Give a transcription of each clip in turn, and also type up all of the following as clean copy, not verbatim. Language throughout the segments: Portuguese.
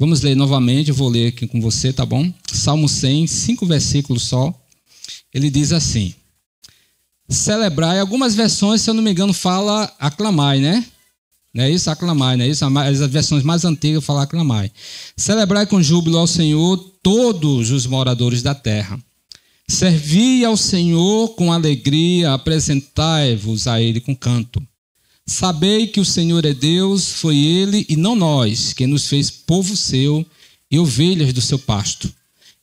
Vamos ler novamente, eu vou ler aqui com você, tá bom? Salmo 100, 5 versículos só. Ele diz assim: celebrai, algumas versões, se eu não me engano, fala aclamai, né? Não é isso? Aclamai, não é isso? As versões mais antigas falam aclamai. Celebrai com júbilo ao Senhor todos os moradores da terra. Servi ao Senhor com alegria, apresentai-vos a Ele com canto. Sabei que o Senhor é Deus, foi Ele e não nós, que nos fez povo seu e ovelhas do seu pasto.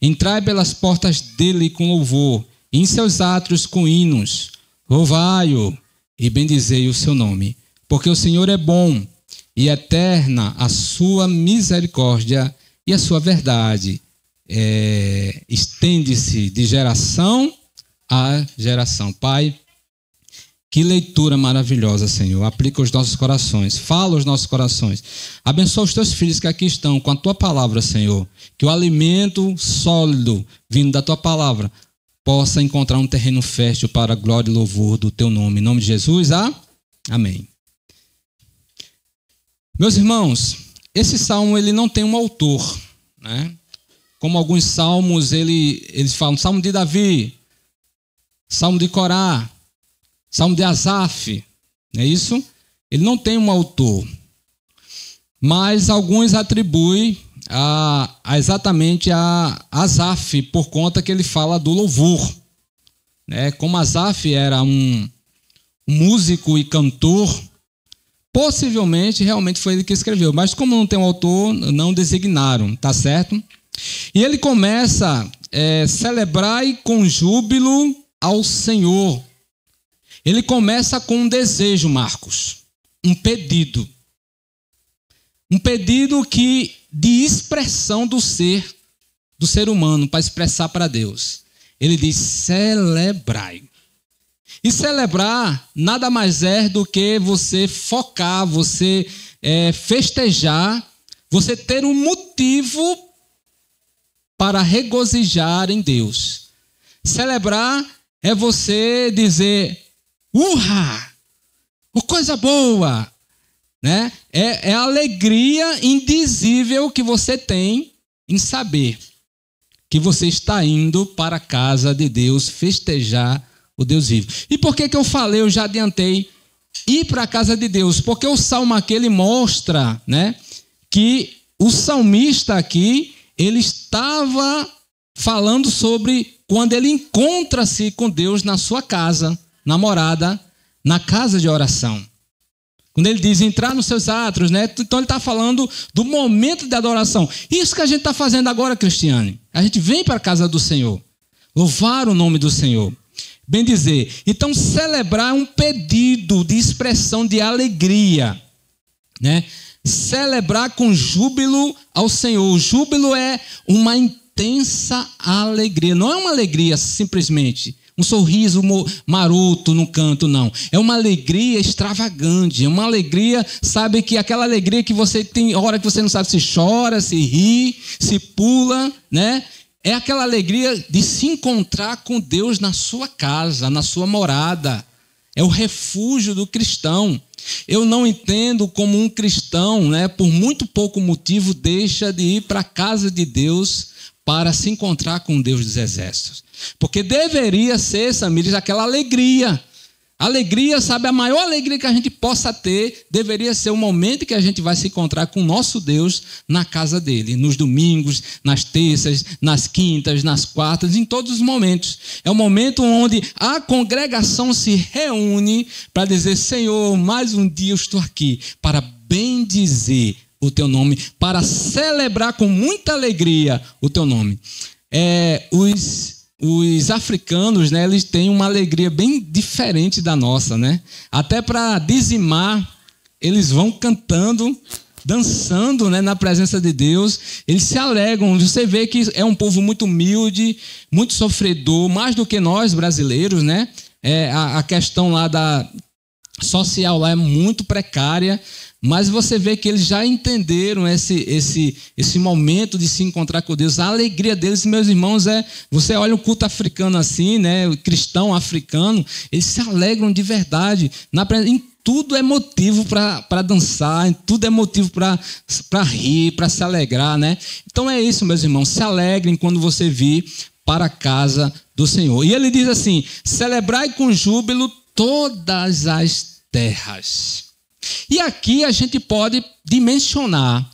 Entrai pelas portas dele com louvor, e em seus átrios com hinos. Louvai-o e bendizei o seu nome, porque o Senhor é bom e eterna a sua misericórdia e a sua verdade. Estende-se de geração a geração. Pai, que leitura maravilhosa, Senhor. Aplica os nossos corações, fala os nossos corações. Abençoa os teus filhos que aqui estão com a tua palavra, Senhor. Que o alimento sólido vindo da tua palavra possa encontrar um terreno fértil para a glória e louvor do teu nome. Em nome de Jesus, amém. Meus irmãos, esse salmo ele não tem um autor, né? Como alguns salmos, eles falam Salmo de Davi, Salmo de Corá, Salmo de Asaf, não é isso? Ele não tem um autor, mas alguns atribuem exatamente a Asaf, por conta que ele fala do louvor, né? Como Asaf era um músico e cantor, possivelmente, realmente foi ele que escreveu, mas como não tem um autor, não designaram, tá certo? E ele começa, celebrai com júbilo ao Senhor. Ele começa com um desejo, Marcos, um pedido. Um pedido de expressão do ser humano, para expressar para Deus. Ele diz, celebrai. E celebrar nada mais é do que você focar, você festejar, você ter um motivo para regozijar em Deus. Celebrar é você dizer, urra, coisa boa, né? É a alegria indizível que você tem em saber que você está indo para a casa de Deus festejar o Deus vivo. E por que eu falei, eu já adiantei, ir para a casa de Deus? Porque o salmo aqui, ele mostra, né, que o salmista aqui, ele estava falando sobre quando ele encontra-se com Deus na sua casa, na morada, na casa de oração. Quando ele diz entrar nos seus átrios, né? Então ele está falando do momento de adoração. Isso que a gente está fazendo agora, Cristiane. A gente vem para a casa do Senhor, louvar o nome do Senhor, bendizer. Então celebrar é um pedido de expressão de alegria, né? Celebrar com júbilo ao Senhor. O júbilo é uma intensa alegria. Não é uma alegria simplesmente um sorriso maroto no canto, não. É uma alegria extravagante. É uma alegria, sabe, que aquela alegria que você tem, hora que você não sabe se chora, se ri, se pula, né? É aquela alegria de se encontrar com Deus na sua casa, na sua morada. É o refúgio do cristão. Eu não entendo como um cristão, né, por muito pouco motivo, deixa de ir para a casa de Deus para se encontrar com Deus dos exércitos. Porque deveria ser, Samires, aquela alegria. Alegria, sabe, a maior alegria que a gente possa ter deveria ser o momento que a gente vai se encontrar com o nosso Deus na casa dele, nos domingos, nas terças, nas quintas, nas quartas, em todos os momentos. É o momento onde a congregação se reúne para dizer, Senhor, mais um dia eu estou aqui para bendizer o teu nome, para celebrar com muita alegria o teu nome. Os africanos, né, eles têm uma alegria bem diferente da nossa, né? Até para dizimar, eles vão cantando, dançando, né, na presença de Deus. Eles se alegram. Você vê que é um povo muito humilde, muito sofredor, mais do que nós brasileiros, né? A questão lá social lá é muito precária, mas você vê que eles já entenderam esse momento de se encontrar com Deus. A alegria deles, meus irmãos, você olha o culto africano assim, né? O cristão africano, eles se alegram de verdade. Em tudo é motivo para dançar, em tudo é motivo para rir, para se alegrar, né? Então é isso, meus irmãos, se alegrem quando você vir para a casa do Senhor. E ele diz assim: celebrai com júbilo todas as terras. E aqui a gente pode dimensionar.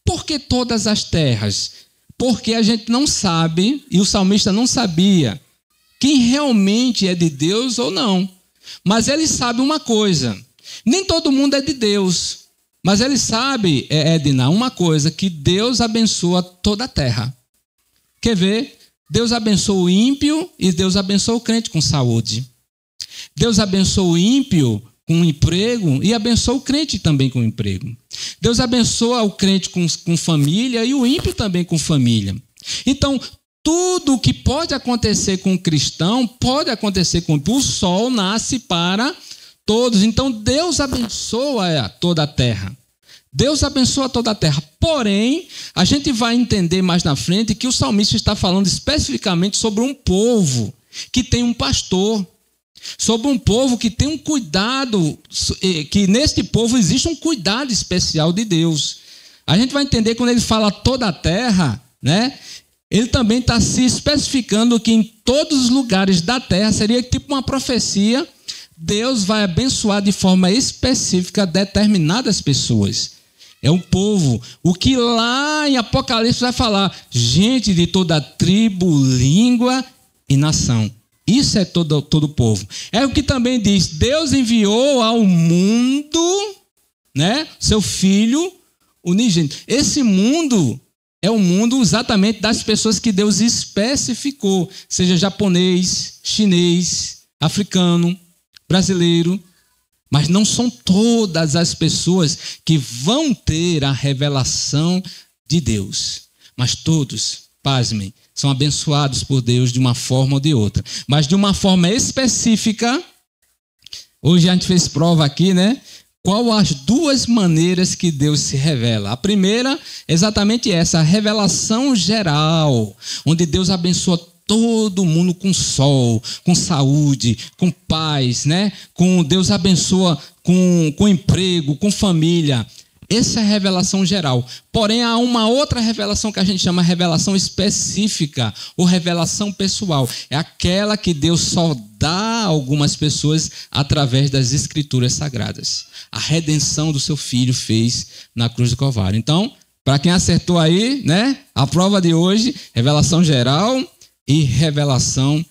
Por que todas as terras? Porque a gente não sabe, e o salmista não sabia, quem realmente é de Deus ou não. Mas ele sabe uma coisa: nem todo mundo é de Deus. Mas ele sabe, Edna, uma coisa: que Deus abençoa toda a terra. Quer ver? Deus abençoa o ímpio e Deus abençoa o crente com saúde. Deus abençoa o ímpio com emprego e abençoa o crente também com emprego. Deus abençoa o crente com família e o ímpio também com família. Então, tudo o que pode acontecer com o cristão pode acontecer com o ímpio. O sol nasce para todos. Então, Deus abençoa toda a terra. Deus abençoa toda a terra. Porém, a gente vai entender mais na frente que o salmista está falando especificamente sobre um povo que tem um pastor, sobre um povo que tem um cuidado, que neste povo existe um cuidado especial de Deus. A gente vai entender quando ele fala toda a terra, né? Ele também está se especificando que em todos os lugares da terra seria tipo uma profecia. Deus vai abençoar de forma específica determinadas pessoas. É um povo, o que lá em Apocalipse vai falar: gente de toda tribo, língua e nação. Isso é todo o povo. É o que também diz: Deus enviou ao mundo, né, seu Filho unigênito. Esse mundo é o mundo exatamente das pessoas que Deus especificou, seja japonês, chinês, africano, brasileiro. Mas não são todas as pessoas que vão ter a revelação de Deus. Mas todos, pasmem, são abençoados por Deus de uma forma ou de outra. Mas de uma forma específica, hoje a gente fez prova aqui, né? Qual as duas maneiras que Deus se revela? A primeira é exatamente essa, a revelação geral, onde Deus abençoa todo mundo com sol, com saúde, com paz, né? Deus abençoa com emprego, com família. Essa é a revelação geral. Porém, há uma outra revelação que a gente chama revelação específica ou revelação pessoal. É aquela que Deus só dá a algumas pessoas através das Escrituras Sagradas. A redenção do seu Filho fez na cruz do Calvário. Então, para quem acertou aí, né? A prova de hoje, revelação geral e revelação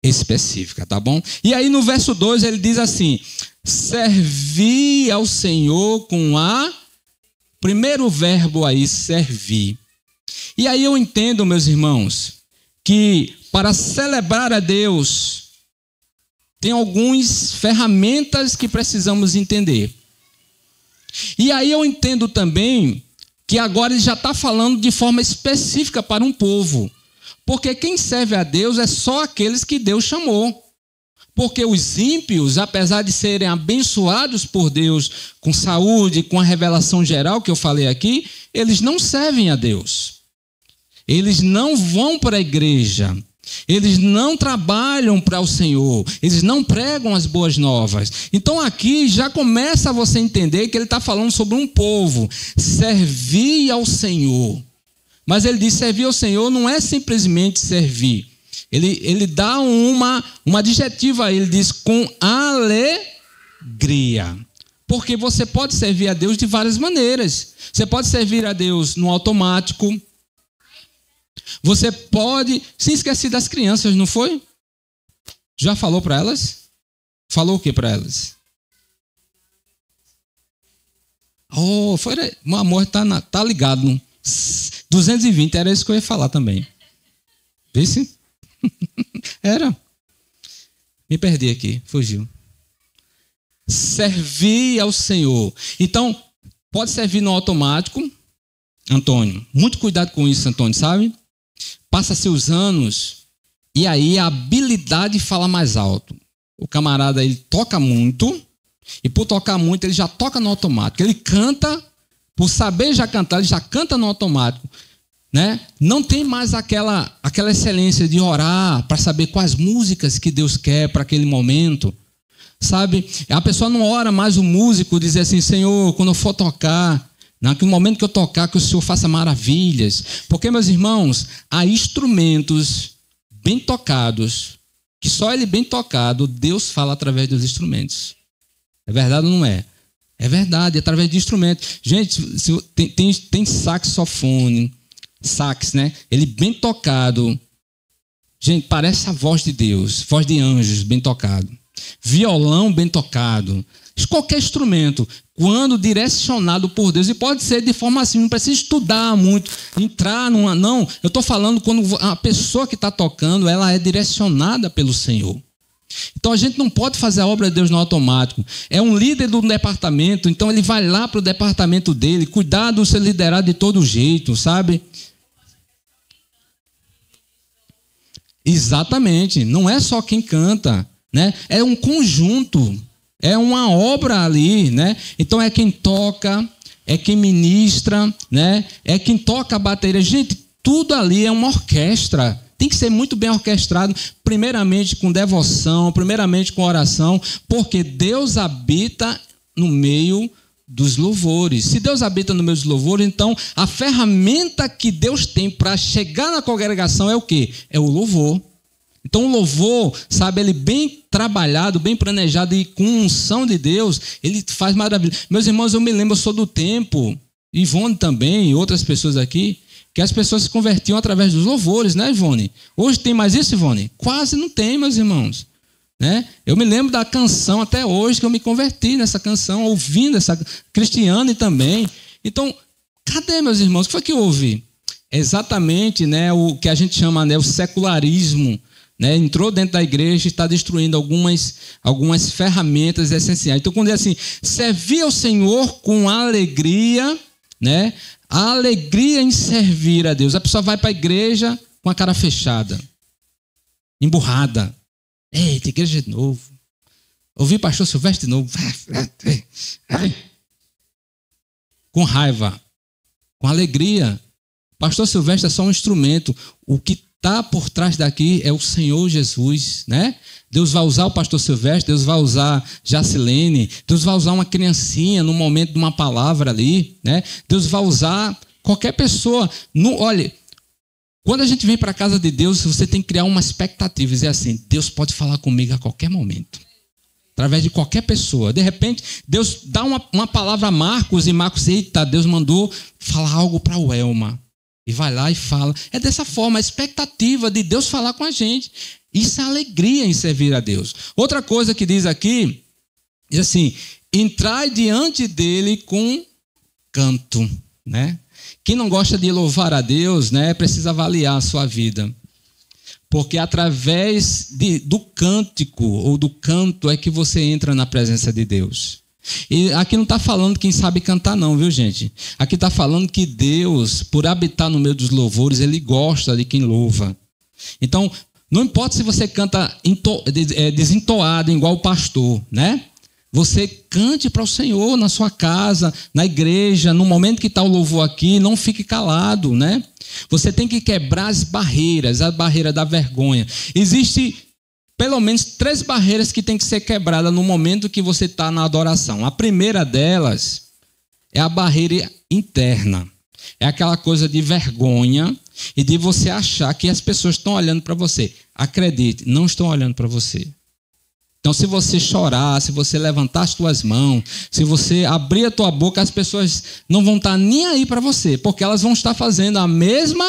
específica, tá bom? E aí no verso 2 ele diz assim: servi ao Senhor com primeiro verbo aí, servir. E aí eu entendo, meus irmãos, que para celebrar a Deus tem algumas ferramentas que precisamos entender. E aí eu entendo também que agora ele já está falando de forma específica para um povo. Porque quem serve a Deus é só aqueles que Deus chamou. Porque os ímpios, apesar de serem abençoados por Deus com saúde, com a revelação geral que eu falei aqui, eles não servem a Deus. Eles não vão para a igreja. Eles não trabalham para o Senhor. Eles não pregam as boas novas. Então aqui já começa você a entender que ele está falando sobre um povo. Servir ao Senhor. Mas ele diz: servir ao Senhor não é simplesmente servir. Ele dá uma adjetiva aí, ele diz: com alegria. Porque você pode servir a Deus de várias maneiras. Você pode servir a Deus no automático. Você pode... Se esquecer das crianças, não foi? Já falou para elas? Falou o que para elas? Oh, foi... O amor tá ligado, não? 220, era isso que eu ia falar também. Visse? Era. Me perdi aqui, fugiu. Servir ao Senhor. Então, pode servir no automático. Antônio, muito cuidado com isso, Antônio, sabe? Passa seus anos e aí a habilidade fala mais alto. O camarada, ele toca muito, E por tocar muito, ele já toca no automático. Ele canta, por saber já cantar, ele já canta no automático. Né? Não tem mais aquela excelência de orar para saber quais músicas que Deus quer para aquele momento. Sabe? A pessoa não ora mais o músico, dizer assim, Senhor, quando eu for tocar, naquele momento que eu tocar, que o Senhor faça maravilhas. Porque, meus irmãos, há instrumentos bem tocados, que só ele bem tocado, Deus fala através dos instrumentos. É verdade ou não é? É verdade, através de instrumentos. Gente, tem saxofone, sax, né? Ele bem tocado. Gente, parece a voz de Deus, voz de anjos bem tocado. Violão bem tocado. Qualquer instrumento, quando direcionado por Deus, e pode ser de forma assim, não precisa estudar muito, entrar numa... Não, eu estou falando quando a pessoa que está tocando, ela é direcionada pelo Senhor. Então a gente não pode fazer a obra de Deus no automático. É um líder do departamento, então ele vai lá para o departamento dele, cuidar do ser liderado de todo jeito, sabe? Exatamente, não é só quem canta, né? É um conjunto, é uma obra ali, né? Então é quem toca, é quem ministra, né? É quem toca a bateria. Gente, tudo ali é uma orquestra. Tem que ser muito bem orquestrado, primeiramente com devoção, primeiramente com oração, porque Deus habita no meio dos louvores. Se Deus habita no meio dos louvores, então a ferramenta que Deus tem para chegar na congregação é o quê? É o louvor. Então o louvor, sabe, ele bem trabalhado, bem planejado e com unção de Deus, ele faz maravilha. Meus irmãos, eu me lembro, eu sou do tempo, Ivone também e outras pessoas aqui, que as pessoas se convertiam através dos louvores, né, Ivone? Hoje tem mais isso, Ivone? Quase não tem, meus irmãos. Né? Eu me lembro da canção até hoje, que eu me converti nessa canção, ouvindo essa Cristiane também. Então, cadê, meus irmãos? O que foi que houve? Exatamente, né, o que a gente chama, né, o secularismo, né, entrou dentro da igreja e está destruindo algumas ferramentas essenciais. Então, quando é assim, servir ao Senhor com alegria, né? A alegria em servir a Deus. A pessoa vai para a igreja com a cara fechada, emburrada. Eita, igreja de novo. Ouvi pastor Silvestre de novo. Com raiva, com alegria. Pastor Silvestre é só um instrumento. O que está por trás daqui é o Senhor Jesus, né? Deus vai usar o pastor Silvestre, Deus vai usar Jacilene, Deus vai usar uma criancinha no momento de uma palavra ali, né? Deus vai usar qualquer pessoa. Olha, quando a gente vem para a casa de Deus, você tem que criar uma expectativa, dizer assim, Deus pode falar comigo a qualquer momento, através de qualquer pessoa. De repente, Deus dá uma palavra a Marcos, e Marcos, eita, Deus mandou falar algo para o Elma. E vai lá e fala. É dessa forma, a expectativa de Deus falar com a gente. Isso é alegria em servir a Deus. Outra coisa que diz aqui, diz assim, entrai diante dele com canto, né? Quem não gosta de louvar a Deus, né, precisa avaliar a sua vida. Porque através do cântico ou do canto é que você entra na presença de Deus. E aqui não está falando quem sabe cantar não, viu, gente? Aqui está falando que Deus, por habitar no meio dos louvores, Ele gosta de quem louva. Então, não importa se você canta desentoado, igual o pastor, né? Você cante para o Senhor na sua casa, na igreja, no momento que está o louvor aqui, não fique calado, né? Você tem que quebrar as barreiras, a barreira da vergonha. Existe pelo menos 3 barreiras que tem que ser quebradas no momento que você está na adoração. A primeira delas é a barreira interna. É aquela coisa de vergonha e de você achar que as pessoas estão olhando para você. Acredite, não estão olhando para você. Então, se você chorar, se você levantar as tuas mãos, se você abrir a tua boca, as pessoas não vão estar nem aí para você, porque elas vão estar fazendo a mesma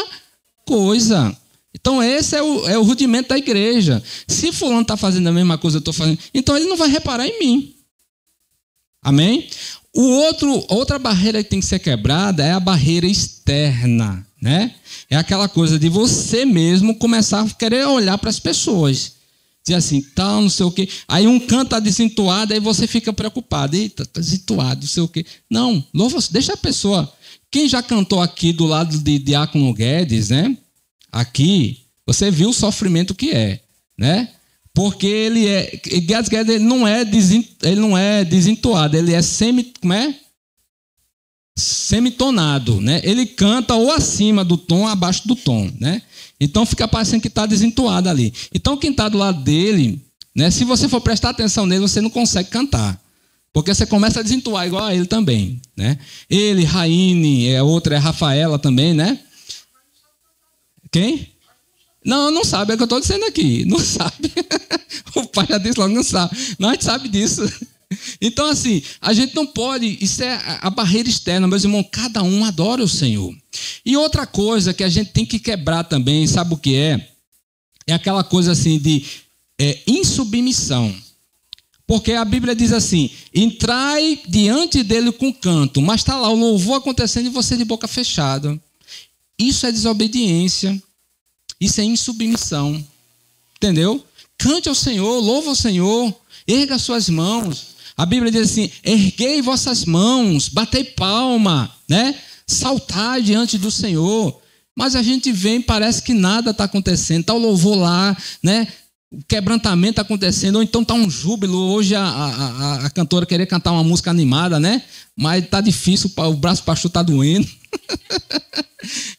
coisa. Então, esse é o rudimento da igreja. Se fulano está fazendo a mesma coisa que eu estou fazendo, então ele não vai reparar em mim. Amém? Outra barreira que tem que ser quebrada é a barreira externa, né? É aquela coisa de você mesmo começar a querer olhar para as pessoas. Dizer assim, tal, não sei o quê. Aí um canto está desentoado, aí você fica preocupado. Eita, está desentoado, não sei o quê. Não, louva, deixa a pessoa. Quem já cantou aqui do lado de Diácono Guedes, né? Aqui, você viu o sofrimento que é, né? Porque ele não é desentoado, ele é semitonado, né? Ele canta ou acima do tom ou abaixo do tom, né? Então fica parecendo que está desentoado ali. Então quem está do lado dele, né? Se você for prestar atenção nele, você não consegue cantar. Porque você começa a desentoar igual a ele também, né? Ele, Raine, outra é Rafaela também, né? Quem? Não sabe, é o que eu estou dizendo aqui. Não sabe. O pai já disse logo, não sabe. Não, a gente sabe disso. Então, assim, a gente não pode... Isso é a barreira externa, meus irmãos. Cada um adora o Senhor. E outra coisa que a gente tem que quebrar também, sabe o que é? É aquela coisa assim de insubmissão. Porque a Bíblia diz assim, entrai diante dele com canto, mas está lá o louvor acontecendo e você de boca fechada. Isso é desobediência, isso é insubmissão, entendeu? Cante ao Senhor, louva ao Senhor, erga as suas mãos. A Bíblia diz assim, erguei vossas mãos, batei palma, né? Saltai diante do Senhor. Mas a gente vem, parece que nada está acontecendo, está o louvor lá, né? O quebrantamento está acontecendo, ou então está um júbilo. Hoje a cantora querer cantar uma música animada, né? Mas está difícil, o braço pastor está doendo.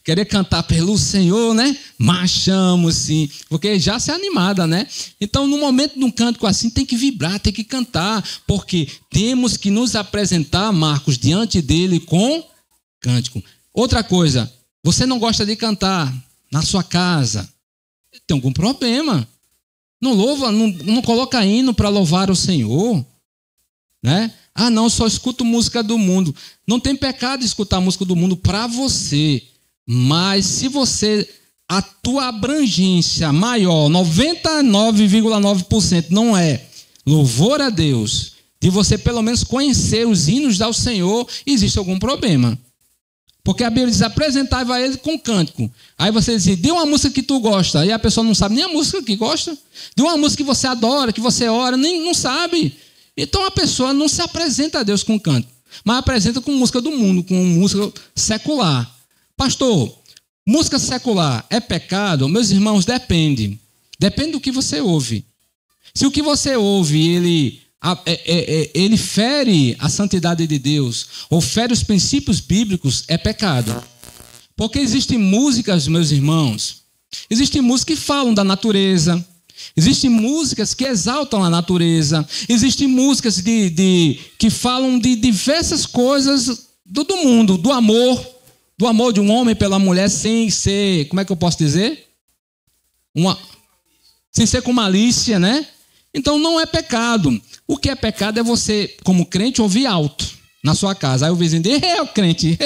Querer cantar pelo Senhor, né? Marchamos, sim. Porque já se é animada, né? Então, no momento de um cântico assim, tem que vibrar, tem que cantar. Porque temos que nos apresentar, Marcos, diante dele com cântico. Outra coisa, você não gosta de cantar na sua casa, tem algum problema. Não louva, não coloca hino para louvar o Senhor, né? Ah, não, só escuto música do mundo. Não tem pecado escutar música do mundo para você, mas se a tua abrangência maior, 99,9% não é louvor a Deus, de você pelo menos conhecer os hinos ao Senhor, existe algum problema. Porque a Bíblia diz, apresentai-vos a ele com cântico. Aí você diz, dê uma música que tu gosta. Aí a pessoa não sabe nem a música que gosta. Dê uma música que você adora, que você ora, nem não sabe. Então a pessoa não se apresenta a Deus com cântico, mas apresenta com música do mundo, com música secular. Pastor, música secular é pecado? Meus irmãos, depende. Depende do que você ouve. Se o que você ouve, ele fere a santidade de Deus, ou fere os princípios bíblicos, é pecado. Porque existem músicas, meus irmãos, existem músicas que falam da natureza, existem músicas que exaltam a natureza, existem músicas que falam de diversas coisas do mundo, do amor de um homem pela mulher, sem ser, como é que eu posso dizer? Sem ser com malícia, né? Então não é pecado. O que é pecado é você, como crente, ouvir alto na sua casa. Aí o vizinho diz, é o crente,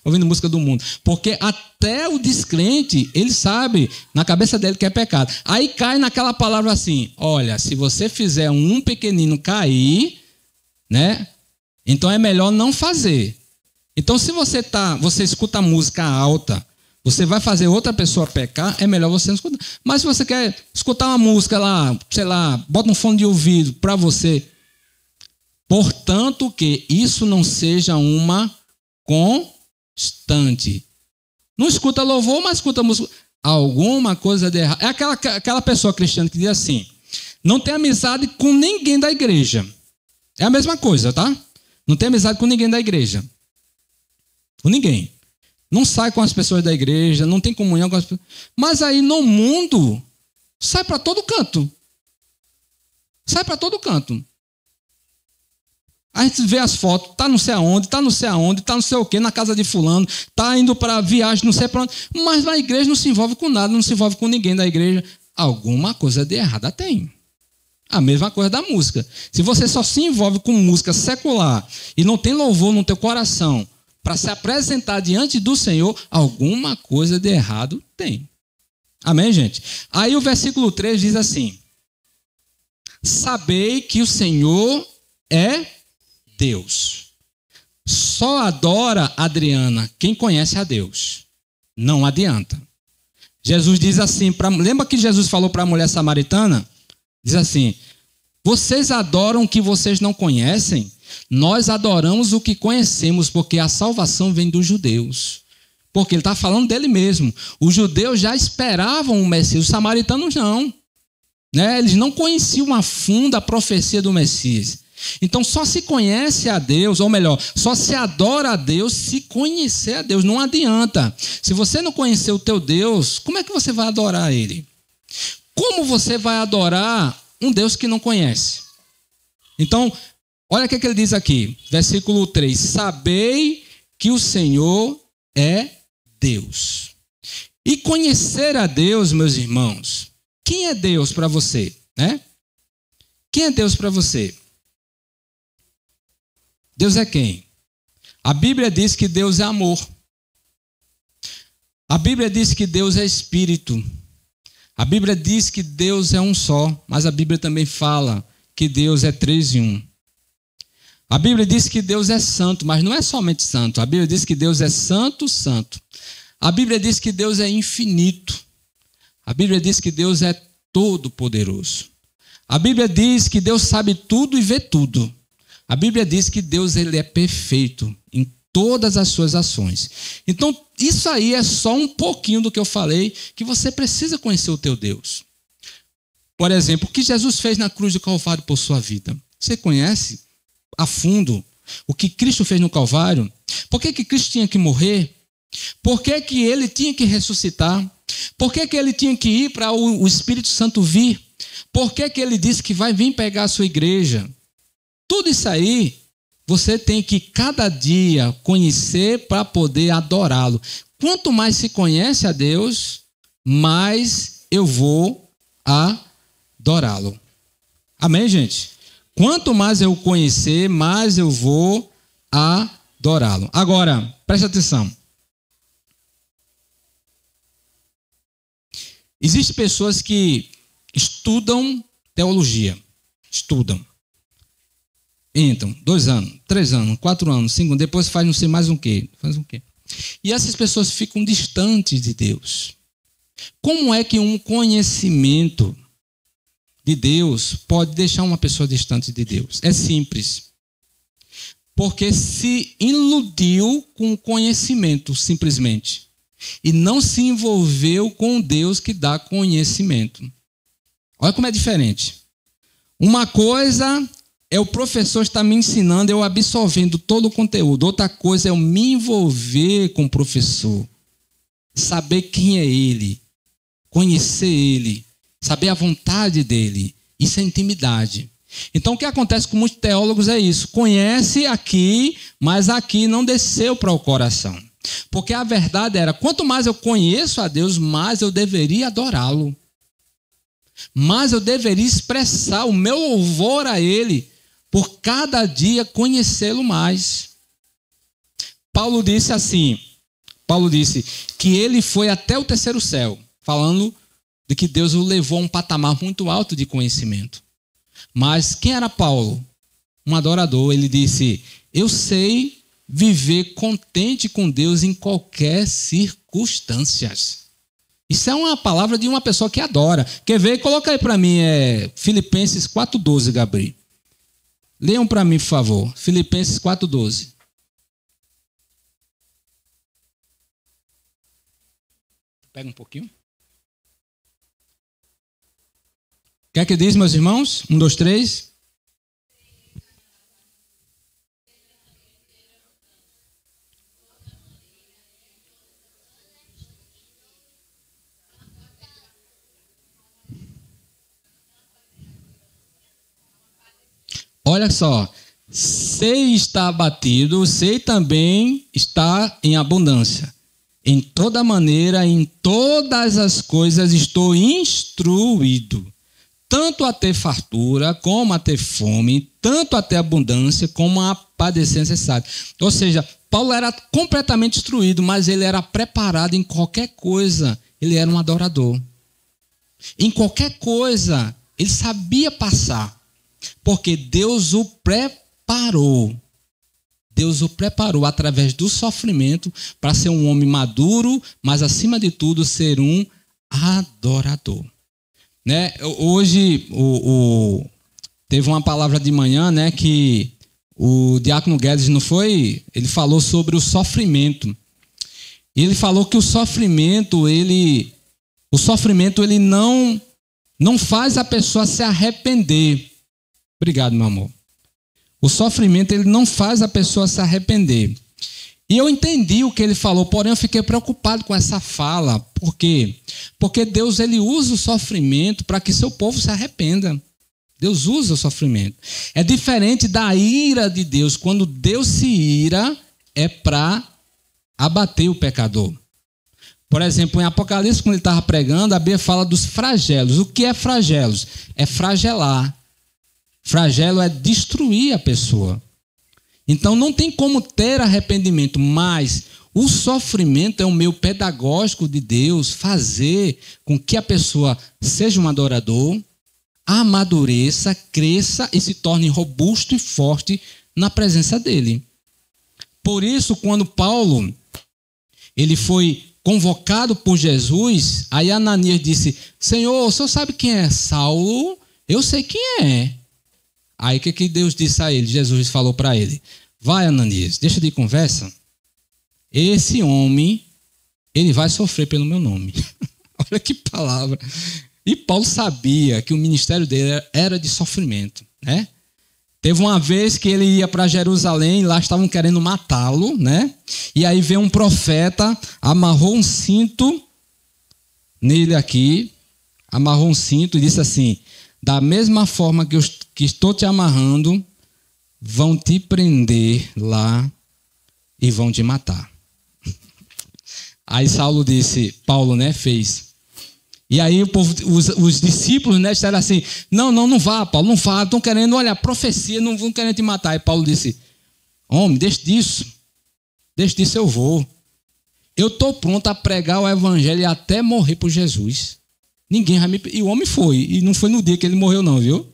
ouvindo música do mundo. Porque até o descrente, ele sabe na cabeça dele que é pecado. Aí cai naquela palavra assim, olha, se você fizer um pequenino cair, né? Então é melhor não fazer. Então se você escuta música alta, você vai fazer outra pessoa pecar, é melhor você não escutar. Mas se você quer escutar uma música lá, sei lá, bota um fone de ouvido para você. Portanto, que isso não seja uma constante. Não escuta louvor, mas escuta música. Alguma coisa de errado. É aquela pessoa cristiana que diz assim, não tem amizade com ninguém da igreja. É a mesma coisa, tá? Não tem amizade com ninguém da igreja. Com ninguém. Não sai com as pessoas da igreja, não tem comunhão com as pessoas. Mas aí no mundo, sai para todo canto. Sai para todo canto. A gente vê as fotos, tá não sei aonde, tá não sei o quê, na casa de fulano, tá indo para viagem, não sei para onde. Mas na igreja não se envolve com nada, não se envolve com ninguém da igreja. Alguma coisa de errada tem. A mesma coisa da música. Se você só se envolve com música secular e não tem louvor no teu coração, para se apresentar diante do Senhor, alguma coisa de errado tem. Amém, gente? Aí o versículo 3 diz assim, sabei que o Senhor é Deus. Só adora, Adriana, quem conhece a Deus. Não adianta. Jesus diz assim, lembra que Jesus falou para a mulher samaritana? Diz assim, vocês adoram o que vocês não conhecem? Nós adoramos o que conhecemos, porque a salvação vem dos judeus. Porque ele está falando dele mesmo. Os judeus já esperavam o Messias, os samaritanos não. né? Eles não conheciam a fundo a profecia do Messias. Então só se conhece a Deus, ou melhor, só se adora a Deus se conhecer a Deus. Não adianta. Se você não conhecer o teu Deus, como é que você vai adorar Ele? Como você vai adorar um Deus que não conhece? Então, olha o que ele diz aqui, versículo 3. Sabei que o Senhor é Deus. E conhecer a Deus, meus irmãos, quem é Deus para você, né? Quem é Deus para você? Deus é quem? A Bíblia diz que Deus é amor. A Bíblia diz que Deus é espírito. A Bíblia diz que Deus é um só, mas a Bíblia também fala que Deus é 3 em 1. A Bíblia diz que Deus é santo, mas não é somente santo. A Bíblia diz que Deus é santo, santo. A Bíblia diz que Deus é infinito. A Bíblia diz que Deus é todo-poderoso. A Bíblia diz que Deus sabe tudo e vê tudo. A Bíblia diz que Deus ele é perfeito em todas as suas ações. Então, isso aí é só um pouquinho do que eu falei, que você precisa conhecer o teu Deus. Por exemplo, o que Jesus fez na cruz do Calvário por sua vida. Você conhece a fundo o que Cristo fez no Calvário? Por que Cristo tinha que morrer? Por que ele tinha que ressuscitar? Por que ele tinha que ir para o Espírito Santo vir? Por que ele disse que vai vir pegar a sua igreja? Tudo isso aí, você tem que cada dia conhecer para poder adorá-lo. Quanto mais se conhece a Deus, mais eu vou adorá-lo. Amém, gente? Quanto mais eu conhecer, mais eu vou adorá-lo. Agora, preste atenção. Existem pessoas que estudam teologia. Estudam. Entram 2 anos, 3 anos, 4 anos, 5 anos, depois faz não sei mais um quê. Faz um quê. E essas pessoas ficam distantes de Deus. Como é que um conhecimento de Deus pode deixar uma pessoa distante de Deus? É simples. Porque se iludiu com o conhecimento, simplesmente. E não se envolveu com Deus que dá conhecimento. Olha como é diferente. Uma coisa é o professor estar me ensinando, eu absorvendo todo o conteúdo. Outra coisa é eu me envolver com o professor. Saber quem é ele. Conhecer ele. Saber a vontade dele. Isso é intimidade. Então o que acontece com muitos teólogos é isso. Conhece aqui, mas aqui não desceu para o coração. Porque a verdade era, quanto mais eu conheço a Deus, mais eu deveria adorá-lo. Mais eu deveria expressar o meu louvor a ele, por cada dia conhecê-lo mais. Paulo disse assim, que ele foi até o 3º céu, falando de que Deus o levou a um patamar muito alto de conhecimento. Mas quem era Paulo? Um adorador. Ele disse, eu sei viver contente com Deus em qualquer circunstância. Isso é uma palavra de uma pessoa que adora. Quer ver? Coloca aí para mim, Filipenses 4,12, Gabriel. Leiam para mim, por favor. Filipenses 4,12. Pega um pouquinho. O que é que diz, meus irmãos? 1, 2, 3. Olha só, sei estar abatido, sei também estar em abundância. Em toda maneira, em todas as coisas estou instruído, tanto a ter fartura, como a ter fome, tanto a ter abundância, como a padecer necessário. Ou seja, Paulo era completamente instruído, mas ele era preparado em qualquer coisa. Ele era um adorador. Em qualquer coisa, ele sabia passar. Porque Deus o preparou. Deus o preparou através do sofrimento para ser um homem maduro, mas acima de tudo ser um adorador. Né? Hoje teve uma palavra de manhã, né, que o Diácono Guedes não foi? Ele falou sobre o sofrimento. Ele falou que o sofrimento ele não não faz a pessoa se arrepender. Obrigado, meu amor. O sofrimento, ele não faz a pessoa se arrepender. E eu entendi o que ele falou, porém eu fiquei preocupado com essa fala. Por quê? Porque Deus, ele usa o sofrimento para que seu povo se arrependa. Deus usa o sofrimento. É diferente da ira de Deus. Quando Deus se ira, é para abater o pecador. Por exemplo, em Apocalipse, quando ele estava pregando, a Bíblia fala dos flagelos. O que é flagelos? É flagelar. Flagelo é destruir a pessoa. Então não tem como ter arrependimento, mas o sofrimento é um meio pedagógico de Deus fazer com que a pessoa seja um adorador, amadureça, cresça e se torne robusto e forte na presença dele. Por isso, quando Paulo ele foi convocado por Jesus, aí Ananias disse: Senhor, o senhor sabe quem é Saulo? Eu sei quem é. Aí o que Deus disse a ele? Jesus falou para ele: vai, Ananias, deixa de conversa. Esse homem, ele vai sofrer pelo meu nome. Olha que palavra. E Paulo sabia que o ministério dele era de sofrimento, né? Teve uma vez que ele ia para Jerusalém, lá estavam querendo matá-lo, né? E aí veio um profeta, amarrou um cinto nele aqui, amarrou um cinto e disse assim: da mesma forma que estou te amarrando, vão te prender lá e vão te matar. Aí Saulo disse, Paulo, né, fez. E aí o povo, os discípulos, né, disseram assim: não vá, Paulo, não vá, estão querendo, olha, profecia, não vão querendo te matar. E Paulo disse: homem, deixa disso eu vou. Eu estou pronto a pregar o evangelho e até morrer por Jesus. Ninguém vai me... E o homem foi, e não foi no dia que ele morreu não, viu?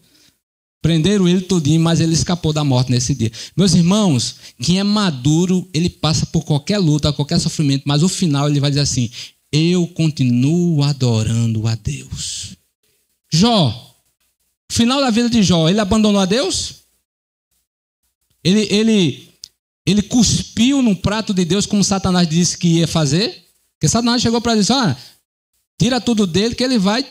Prenderam ele todinho, mas ele escapou da morte nesse dia. Meus irmãos, quem é maduro, ele passa por qualquer luta, qualquer sofrimento, mas no final ele vai dizer assim: eu continuo adorando a Deus. Jó, final da vida de Jó, ele abandonou a Deus? Ele cuspiu no prato de Deus como Satanás disse que ia fazer? Porque Satanás chegou para ele e disse: olha, tira tudo dele que ele vai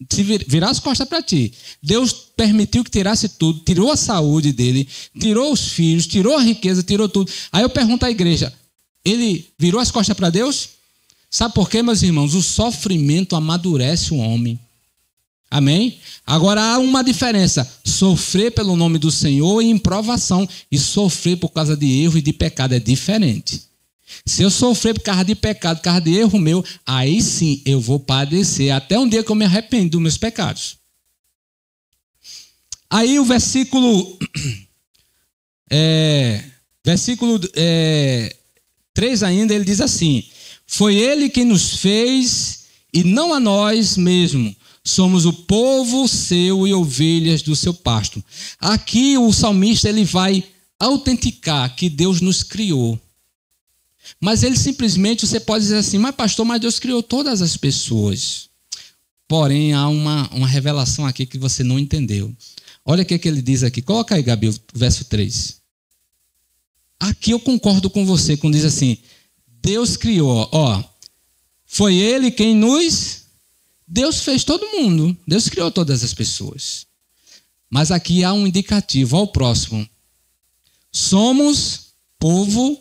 se virar as costas para ti. Deus permitiu que tirasse tudo, tirou a saúde dele, tirou os filhos, tirou a riqueza, tirou tudo. Aí eu pergunto à igreja: ele virou as costas para Deus? Sabe por quê, meus irmãos? O sofrimento amadurece o homem. Amém? Agora há uma diferença: sofrer pelo nome do Senhor em provação e sofrer por causa de erro e de pecado é diferente. Se eu sofrer por causa de pecado, por causa de erro meu, aí sim eu vou padecer até um dia que eu me arrependo dos meus pecados. Aí o versículo 3 ainda, ele diz assim: foi ele quem nos fez e não a nós mesmos. Somos o povo seu e ovelhas do seu pasto. Aqui o salmista ele vai autenticar que Deus nos criou. Mas ele simplesmente, você pode dizer assim: mas pastor, mas Deus criou todas as pessoas. Porém, há uma revelação aqui que você não entendeu. Olha o que ele diz aqui. Coloca aí, Gabi, o verso 3. Aqui eu concordo com você quando diz assim: Deus criou, ó. Foi ele quem nos... Deus fez todo mundo. Deus criou todas as pessoas. Mas aqui há um indicativo. Olha o próximo. Somos povo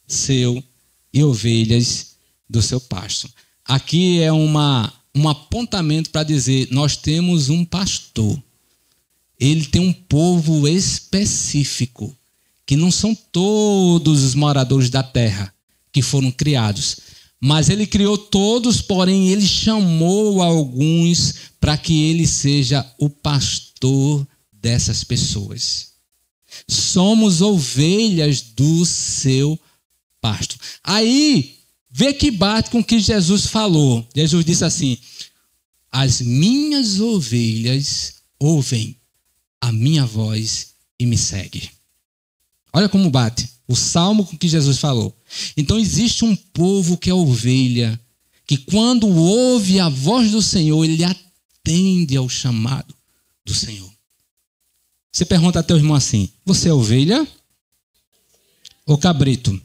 seu e ovelhas do seu pasto. Aqui é um apontamento para dizer: nós temos um pastor. Ele tem um povo específico, que não são todos os moradores da terra que foram criados, mas ele criou todos, porém ele chamou alguns para que ele seja o pastor dessas pessoas. Somos ovelhas do seu pasto. Aí, vê que bate com o que Jesus falou. Jesus disse assim: as minhas ovelhas ouvem a minha voz e me seguem. Olha como bate o salmo com que Jesus falou. Então existe um povo que é ovelha, que quando ouve a voz do Senhor, ele atende ao chamado do Senhor. Você pergunta a teu irmão assim: você é ovelha ou cabrito?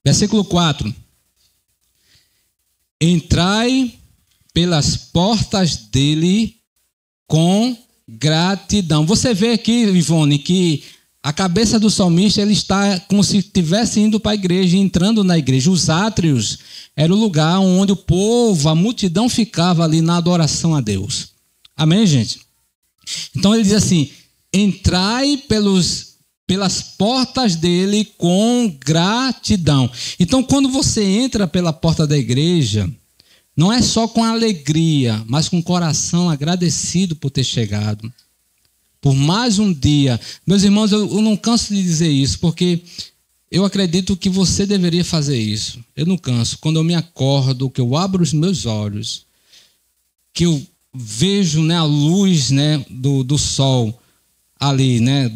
Versículo 4. Entrai pelas portas dele com gratidão. Você vê aqui, Ivone, que a cabeça do salmista, ele está como se estivesse indo para a igreja, entrando na igreja. Os átrios era o lugar onde o povo, a multidão ficava ali na adoração a Deus. Amém, gente? Então ele diz assim, entrai pelas portas dele com gratidão. Então quando você entra pela porta da igreja, não é só com alegria, mas com o coração agradecido por ter chegado. Por mais um dia. Meus irmãos, eu não canso de dizer isso, porque eu acredito que você deveria fazer isso. Eu não canso. Quando eu me acordo, que eu abro os meus olhos, que eu vejo, né, a luz, né, do sol ali, né,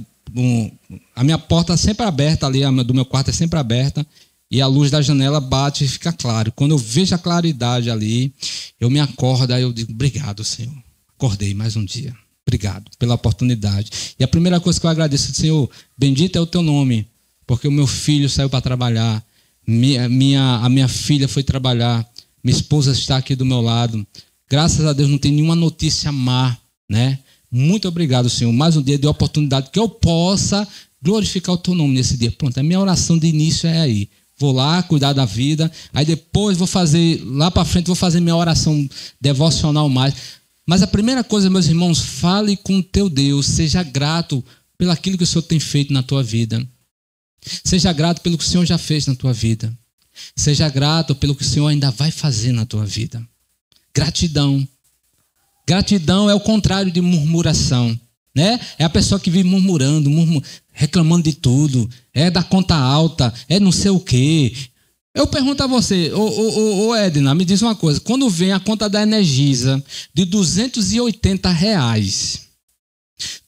a minha porta sempre aberta ali, a do meu quarto é sempre aberta, e a luz da janela bate e fica claro. Quando eu vejo a claridade ali, eu me acordo, aí eu digo, obrigado, Senhor. Acordei mais um dia. Obrigado pela oportunidade. E a primeira coisa que eu agradeço, Senhor, bendito é o teu nome, porque o meu filho saiu para trabalhar, a minha filha foi trabalhar, minha esposa está aqui do meu lado. Graças a Deus não tem nenhuma notícia má, né? Muito obrigado, Senhor. Mais um dia de oportunidade que eu possa glorificar o teu nome nesse dia. Pronto, a minha oração de início é aí. Vou lá cuidar da vida, aí depois vou fazer, lá para frente vou fazer minha oração devocional mais. Mas a primeira coisa, meus irmãos, fale com o teu Deus, seja grato pelo aquilo que o Senhor tem feito na tua vida. Seja grato pelo que o Senhor já fez na tua vida. Seja grato pelo que o Senhor ainda vai fazer na tua vida. Gratidão. Gratidão é o contrário de murmuração, né? É a pessoa que vive murmurando, reclamando de tudo, é da conta alta, é não sei o quê. Eu pergunto a você, ô Edna, me diz uma coisa, quando vem a conta da Energisa de R$280,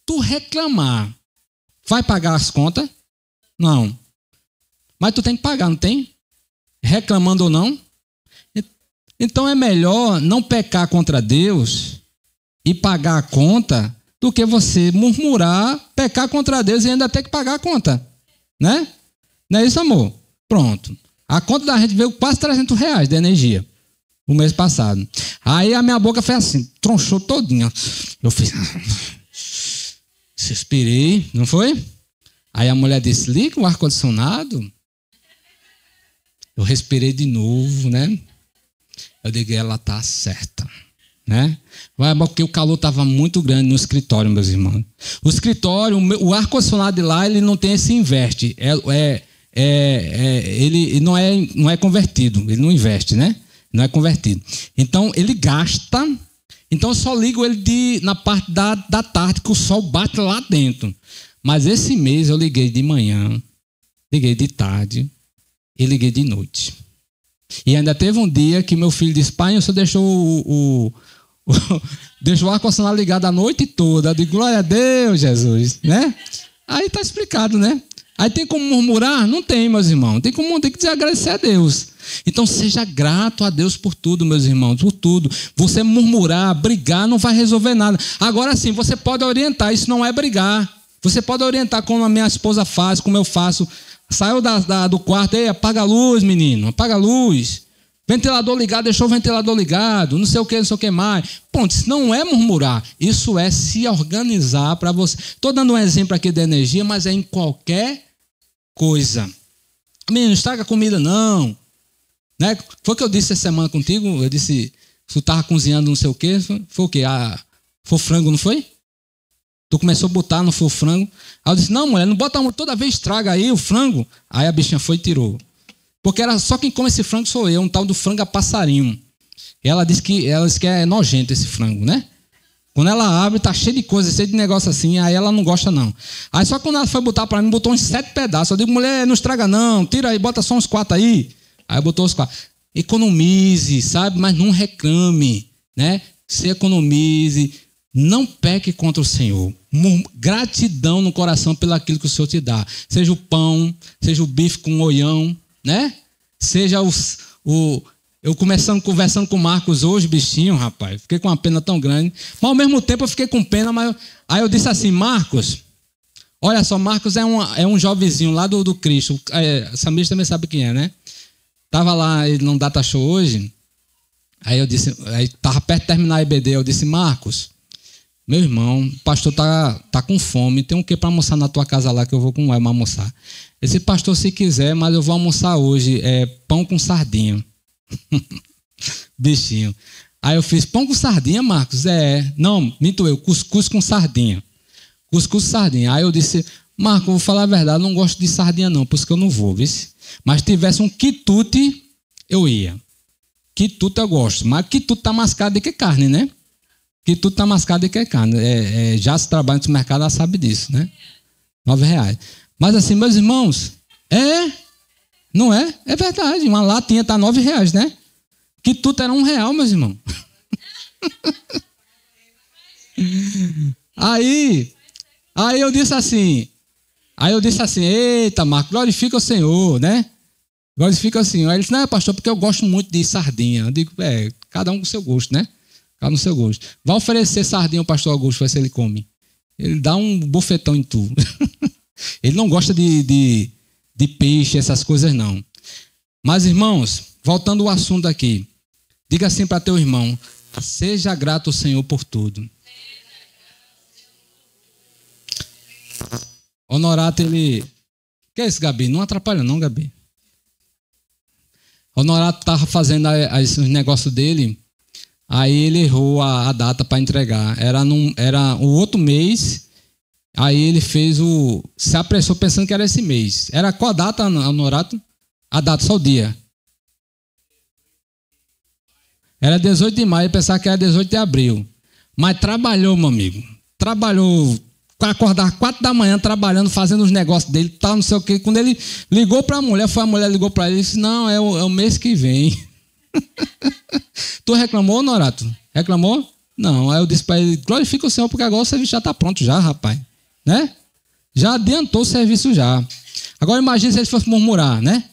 tu reclamar, vai pagar as contas? Não. Mas tu tem que pagar, não tem? Reclamando ou não? Então é melhor não pecar contra Deus e pagar a conta do que você murmurar, pecar contra Deus e ainda ter que pagar a conta, né? Não é isso, amor? Pronto. A conta da gente veio quase R$300 de energia no mês passado. Aí a minha boca fez assim, tronchou todinha. Eu fiz, suspirei, não foi? Aí a mulher disse, liga o ar-condicionado. Eu respirei de novo, né? Eu digo, ela tá certa, né? Porque o calor estava muito grande no escritório, meus irmãos. O escritório, o ar-condicionado de lá, ele não tem esse inverte. Ele não é convertido, ele não investe, né? Não é convertido. Então, ele gasta. Então, eu só ligo ele na parte da tarde, que o sol bate lá dentro. Mas esse mês eu liguei de manhã, liguei de tarde e liguei de noite. E ainda teve um dia que meu filho disse, pai, você deixou deixou o ar-condicionado ligado a noite toda. Eu digo, glória a Deus, Jesus, né? Aí está explicado, né? Aí tem como murmurar? Não tem, meus irmãos. Tem que dizer agradecer a Deus. Então seja grato a Deus por tudo, meus irmãos, por tudo. Você murmurar, brigar, não vai resolver nada. Agora sim, você pode orientar, isso não é brigar. Você pode orientar como a minha esposa faz, como eu faço. Saiu do quarto, ei, apaga a luz, menino, apaga a luz. Ventilador ligado, deixou o ventilador ligado, não sei o que mais. Ponto, isso não é murmurar, isso é se organizar para você. Estou dando um exemplo aqui da energia, mas é em qualquer coisa. Menino, estraga a comida não. Né? Foi o que eu disse essa semana contigo, eu disse, tu estava cozinhando não sei o que, foi o quê? Foi frango, não foi? Tu começou a botar, não foi o frango. Aí eu disse, não, mulher, não bota toda vez estraga aí o frango. Aí a bichinha foi e tirou. Porque era só quem come esse frango sou eu, um tal do frango a passarinho. E ela disse que é nojento esse frango, né? Quando ela abre, tá cheio de coisa, cheio de negócio assim, aí ela não gosta não. Aí só quando ela foi botar para mim, botou uns 7 pedaços. Eu digo, mulher, não estraga não, tira aí, bota só uns 4 aí. Aí botou os 4. Economize, sabe? Mas não reclame, né? Se economize. Não peque contra o Senhor. Gratidão no coração pelo aquilo que o Senhor te dá. Seja o pão, seja o bife com oião, né? Seja eu conversando com o Marcos hoje, bichinho, rapaz. Fiquei com uma pena tão grande. Mas ao mesmo tempo eu fiquei com pena, mas aí eu disse assim, Marcos, olha só, Marcos é um jovenzinho lá do Cristo. Samir também sabe quem é, né? Tava lá num data show hoje, aí eu disse, aí tava perto de terminar a EBD, eu disse, Marcos, meu irmão, o pastor tá com fome, tem um que para almoçar na tua casa lá que eu vou com o Elma almoçar. Esse pastor, se quiser, mas eu vou almoçar hoje, pão com sardinha. Bichinho. Aí eu fiz, pão com sardinha, Marcos? Não, minto eu, cuscuz com sardinha. Cuscuz com sardinha. Aí eu disse, Marcos, vou falar a verdade, não gosto de sardinha não, por isso que eu não vou, viu? Mas se tivesse um quitute, eu ia. Quitute eu gosto, mas quitute tá mascado de que carne, né? Quitute tá mascado de que carne. Já se trabalha no supermercado, ela sabe disso, né? R$9. Mas assim, meus irmãos, não é? É verdade, uma latinha tá R$9, né? Quitute era R$1, meus irmãos. Aí eu disse assim, eita, Marco, glorifica o Senhor, né? Glorifica o Senhor. Aí ele disse, não, pastor, porque eu gosto muito de sardinha. Eu digo, cada um com o seu gosto, né? Cada um com o seu gosto. Vai oferecer sardinha ao pastor Augusto, vai ver se ele come. Ele dá um bofetão em tu. Ele não gosta de peixe, essas coisas não. Mas, irmãos, voltando ao assunto aqui, diga assim para teu irmão, seja grato ao Senhor por tudo. Honorato, ele... Que é isso, Gabi? Não atrapalha não, Gabi. Honorato estava fazendo os negócios dele, aí ele errou a data para entregar. Era o outro mês, aí ele se apressou pensando que era esse mês. Era qual a data, Honorato? A data, só o dia. Era 18 de maio, pensava que era 18 de abril. Mas trabalhou, meu amigo. Trabalhou... Acordar 4 da manhã trabalhando, fazendo os negócios dele, tal, não sei o quê. Quando ele ligou para a mulher ligou para ele e disse, não, é o mês que vem. Tu reclamou, Norato? Reclamou? Não. Aí eu disse para ele, glorifica o Senhor, porque agora o serviço já está pronto já, rapaz. Né? Já adiantou o serviço já. Agora imagine se ele fosse murmurar, né?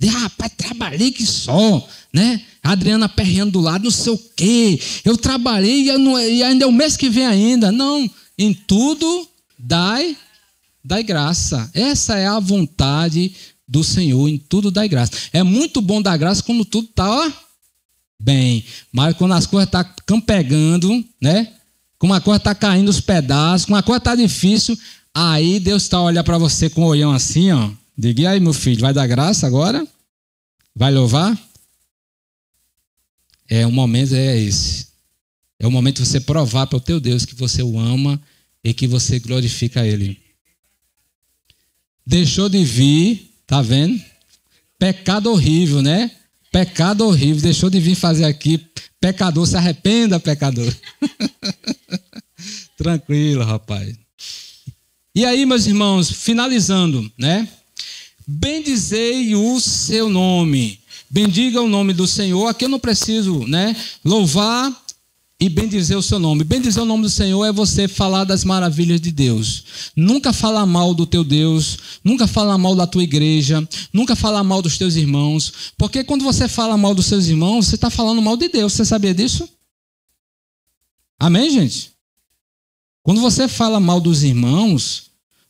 Rapaz, trabalhei que só, né? A Adriana perreando do lado, não sei o quê. Eu trabalhei e ainda é o mês que vem ainda. Não, em tudo... Dai graça. Essa é a vontade do Senhor, em tudo dai graça. É muito bom dar graça quando tudo está bem. Mas quando as coisas estão campegando, né? Quando a coisa está caindo os pedaços, quando a coisa está difícil, aí Deus está olhando para você com o olhão assim, ó. Diga, e aí, meu filho, vai dar graça agora? Vai louvar? O momento é esse. É o momento de você provar para o teu Deus que você o ama e que você glorifica Ele. Deixou de vir, tá vendo? Pecado horrível, né? Pecado horrível, deixou de vir fazer aqui. Pecador, se arrependa, pecador. Tranquilo, rapaz. E aí, meus irmãos, finalizando, né? Bendizei o seu nome. Bendiga o nome do Senhor. Aqui eu não preciso, né? Louvar e bendizer o seu nome. Bendizer o nome do Senhor é você falar das maravilhas de Deus. Nunca falar mal do teu Deus, nunca falar mal da tua igreja, nunca falar mal dos teus irmãos, porque quando você fala mal dos seus irmãos, você está falando mal de Deus. Você sabia disso? Amém, gente? Quando você fala mal dos irmãos,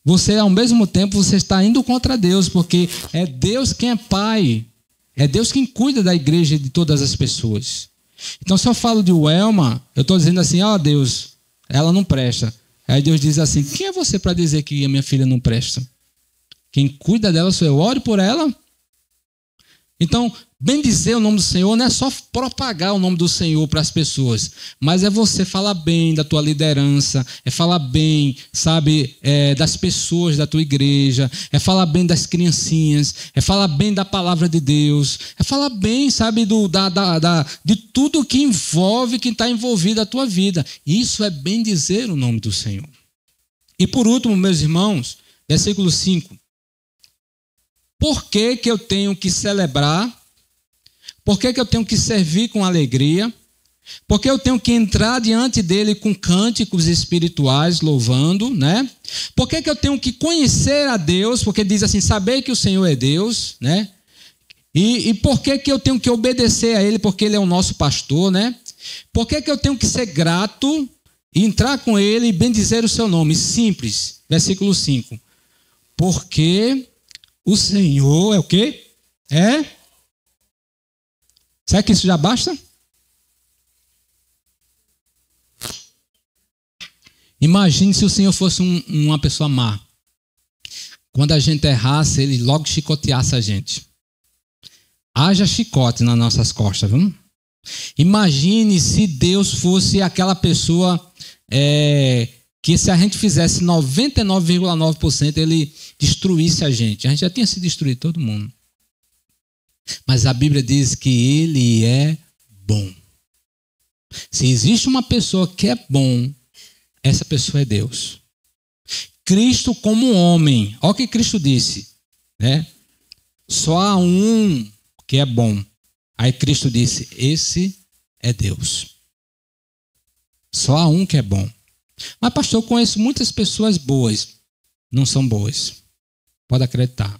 você ao mesmo tempo você está indo contra Deus, porque é Deus quem é pai, é Deus quem cuida da igreja e de todas as pessoas. Então, se eu falo de Welma, eu estou dizendo assim, Deus, ela não presta. Aí Deus diz assim, quem é você para dizer que a minha filha não presta? Quem cuida dela sou eu, ore por ela. Então, bendizer o nome do Senhor não é só propagar o nome do Senhor para as pessoas, mas é você falar bem da tua liderança, é falar bem, sabe, das pessoas da tua igreja, é falar bem das criancinhas, é falar bem da palavra de Deus, é falar bem, sabe, de tudo que envolve, que está envolvido a tua vida. Isso é bendizer o nome do Senhor. E por último, meus irmãos, versículo 5. Por que eu tenho que celebrar? Por que eu tenho que servir com alegria? Por que eu tenho que entrar diante dele com cânticos espirituais, louvando, né? Por que eu tenho que conhecer a Deus? Porque diz assim, saber que o Senhor é Deus, né? E por que eu tenho que obedecer a ele? Porque ele é o nosso pastor, né? Por que eu tenho que ser grato e entrar com ele e bendizer o seu nome? Simples. Versículo 5. Porque... o Senhor é o quê? Será que isso já basta? Imagine se o Senhor fosse uma pessoa má. Quando a gente errasse, ele logo chicoteasse a gente. Haja chicote nas nossas costas, viu? Imagine se Deus fosse aquela pessoa que se a gente fizesse 99,9%, ele destruísse a gente. A gente já tinha se destruído, todo mundo. Mas a Bíblia diz que ele é bom. Se existe uma pessoa que é bom, essa pessoa é Deus. Cristo como homem, olha o que Cristo disse, né? Só há um que é bom. Aí Cristo disse, esse é Deus. Só há um que é bom. Mas pastor, eu conheço muitas pessoas boas. Não são boas. Pode acreditar.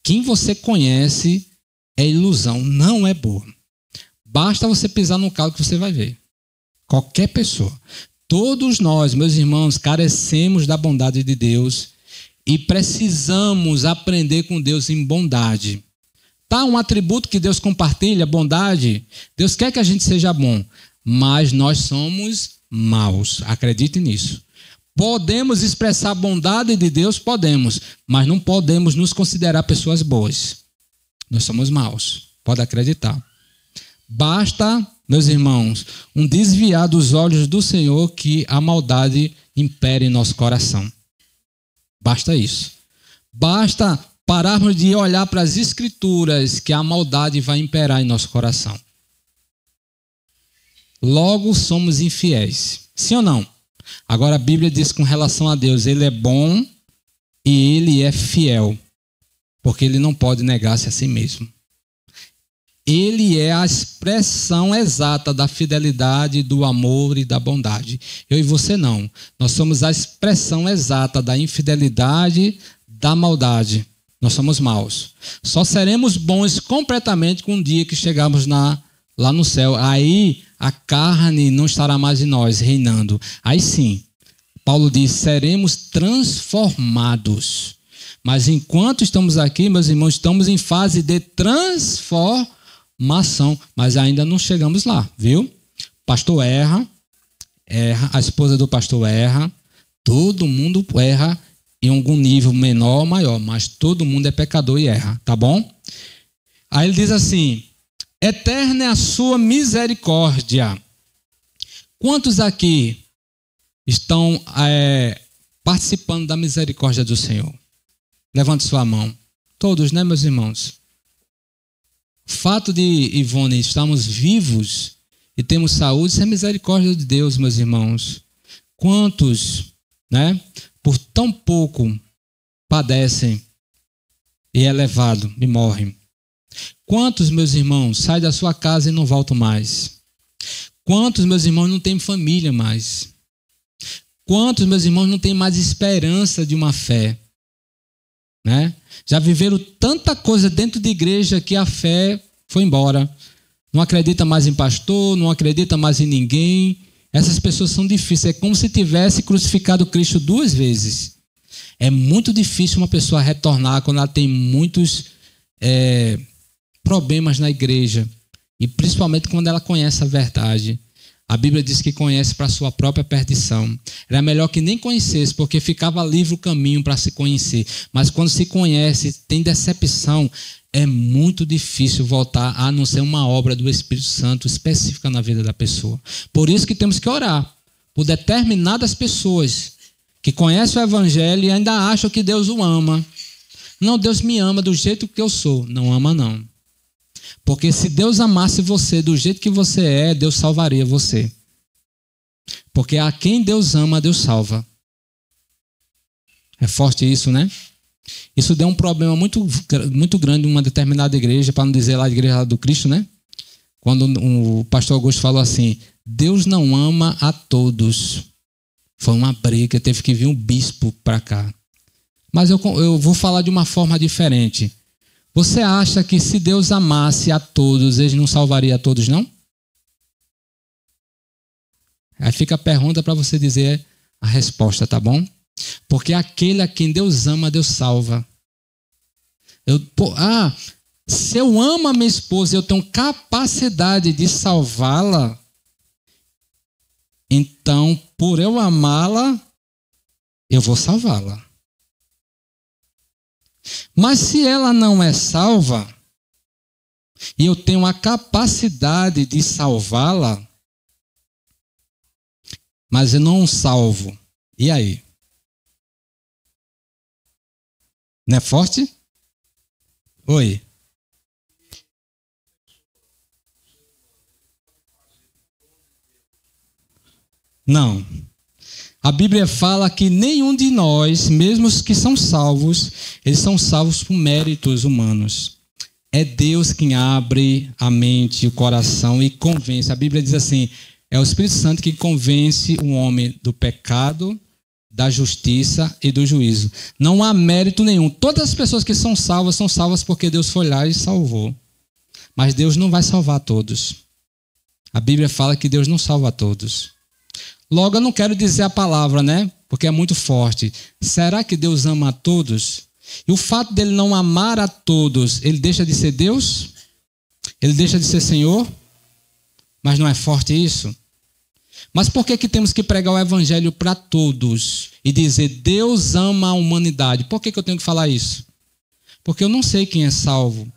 Quem você conhece é ilusão, não é boa. Basta você pisar no calo que você vai ver. Qualquer pessoa. Todos nós, meus irmãos, carecemos da bondade de Deus e precisamos aprender com Deus em bondade. Tá um atributo que Deus compartilha, bondade. Deus quer que a gente seja bom, mas nós somos maus. Acredite nisso. Podemos expressar a bondade de Deus? Podemos, mas não podemos nos considerar pessoas boas. Nós somos maus, pode acreditar. Basta, meus irmãos, um desviar dos olhos do Senhor que a maldade impere em nosso coração. Basta isso. Basta pararmos de olhar para as Escrituras que a maldade vai imperar em nosso coração. Logo somos infiéis. Sim ou não? Agora a Bíblia diz com relação a Deus, ele é bom e ele é fiel, porque ele não pode negar-se a si mesmo. Ele é a expressão exata da fidelidade, do amor e da bondade. Eu e você não. Nós somos a expressão exata da infidelidade, da maldade. Nós somos maus. Só seremos bons completamente com o dia que chegarmos lá no céu. Aí a carne não estará mais em nós, reinando. Aí sim, Paulo diz, seremos transformados. Mas enquanto estamos aqui, meus irmãos, estamos em fase de transformação. Mas ainda não chegamos lá, viu? Pastor erra, a esposa do pastor erra, todo mundo erra em algum nível menor ou maior, mas todo mundo é pecador e erra, tá bom? Aí ele diz assim, eterna é a sua misericórdia. Quantos aqui estão participando da misericórdia do Senhor? Levante sua mão. Todos, né, meus irmãos? O fato de, Ivone, estarmos vivos e temos saúde, isso é misericórdia de Deus, meus irmãos. Quantos, né, por tão pouco padecem e é levado e morrem? Quantos, meus irmãos, saem da sua casa e não voltam mais? Quantos, meus irmãos, não têm família mais? Quantos, meus irmãos, não têm mais esperança de uma fé? Né? Já viveram tanta coisa dentro de igreja que a fé foi embora. Não acredita mais em pastor, não acredita mais em ninguém. Essas pessoas são difíceis. É como se tivesse crucificado Cristo 2 vezes. É muito difícil uma pessoa retornar quando ela tem muitos problemas na igreja. E principalmente quando ela conhece a verdade. A Bíblia diz que conhece para a sua própria perdição. Era melhor que nem conhecesse, porque ficava livre o caminho para se conhecer. Mas quando se conhece, tem decepção, é muito difícil voltar, a não ser uma obra do Espírito Santo específica na vida da pessoa. Por isso que temos que orar por determinadas pessoas que conhecem o Evangelho e ainda acham que Deus o ama. Não, Deus me ama do jeito que eu sou. Não ama, não. Porque se Deus amasse você do jeito que você é, Deus salvaria você. Porque a quem Deus ama, Deus salva. É forte isso, né? Isso deu um problema muito, muito grande em uma determinada igreja, para não dizer lá a igreja do Cristo, né? Quando o pastor Augusto falou assim, Deus não ama a todos. Foi uma briga, teve que vir um bispo para cá. Mas eu vou falar de uma forma diferente. Você acha que se Deus amasse a todos, ele não salvaria a todos, não? Aí fica a pergunta para você dizer a resposta, tá bom? Porque aquele a quem Deus ama, Deus salva. Se eu amo a minha esposa e eu tenho capacidade de salvá-la, então, por eu amá-la, eu vou salvá-la. Mas se ela não é salva, e eu tenho a capacidade de salvá-la, mas eu não salvo, e aí? Não é forte? Oi. Não. A Bíblia fala que nenhum de nós, mesmo os que são salvos, eles são salvos por méritos humanos. É Deus quem abre a mente, o coração e convence. A Bíblia diz assim, é o Espírito Santo que convence o homem do pecado, da justiça e do juízo. Não há mérito nenhum. Todas as pessoas que são salvas porque Deus foi lá e salvou. Mas Deus não vai salvar todos. A Bíblia fala que Deus não salva todos. Logo, eu não quero dizer a palavra, né? Porque é muito forte. Será que Deus ama a todos? E o fato dele não amar a todos, ele deixa de ser Deus? Ele deixa de ser Senhor? Mas não é forte isso? Mas por que temos que pregar o evangelho para todos e dizer Deus ama a humanidade? Por que eu tenho que falar isso? Porque eu não sei quem é salvo.